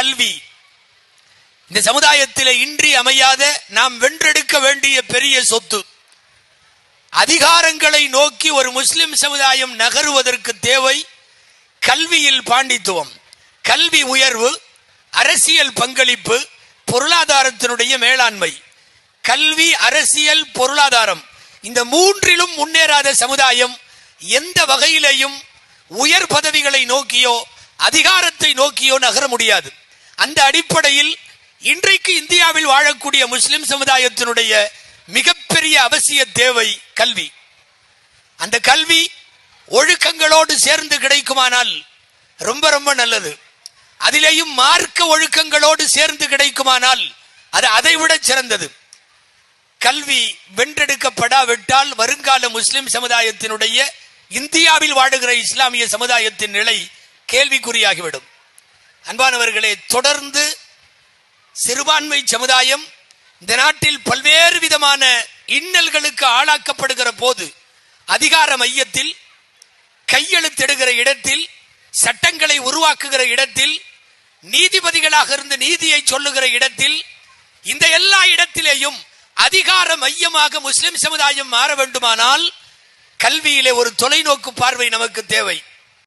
கல்வி இந்த சமுதாயத்தில் இன்றி அமையாத நாம் வென்றெடுக்க வேண்டிய பெரிய சொத்து. அதிகாரங்களை நோக்கி ஒரு முஸ்லிம் சமுதாயம் நகருவதற்கு தேவை கல்வியில் பாண்டித்துவம், கல்வி உயர்வு, அரசியல் பங்களிப்பு, பொருளாதாரத்தினுடைய மேலாண்மை. கல்வி, அரசியல், பொருளாதாரம் இந்த மூன்றிலும் முன்னேறாத சமுதாயம் எந்த வகையிலையும் உயர் பதவிகளை நோக்கியோ அதிகாரத்தை நோக்கியோ நகர முடியாது. அந்த அடிப்படையில் இன்றைக்கு இந்தியாவில் வாழக்கூடிய முஸ்லிம் சமுதாயத்தினுடைய மிகப்பெரிய அவசிய தேவை கல்வி. அந்த கல்வி ஒழுக்கங்களோடு சேர்ந்து கிடைக்குமானால் ரொம்ப ரொம்ப நல்லது. அதிலேயும் மார்க்க ஒழுக்கங்களோடு சேர்ந்து கிடைக்குமானால் அது அதைவிட சிறந்தது. கல்வி வென்றெடுக்கப்படாவிட்டால் வருங்கால முஸ்லிம் சமுதாயத்தினுடைய, இந்தியாவில் வாழுகிற இஸ்லாமிய சமுதாயத்தின் நிலை கேள்விக்குறியாகிவிடும். அன்பானவர்களே, தொடர்ந்து சிறுபான்மை சமுதாயம் இந்த நாட்டில் பல்வேறு விதமான இன்னல்களுக்கு ஆளாக்கப்படுகிற போது அதிகார மையத்தில், கையெழுத்திடுகிற இடத்தில், சட்டங்களை உருவாக்குகிற இடத்தில், நீதிபதிகளாக இருந்து நீதியை சொல்லுகிற இடத்தில், இந்த எல்லா இடத்திலேயும் அதிகார மையமாக முஸ்லிம் சமுதாயம் மாற வேண்டுமானால் கல்வியிலே ஒரு தொலைநோக்கு பார்வை நமக்கு தேவை.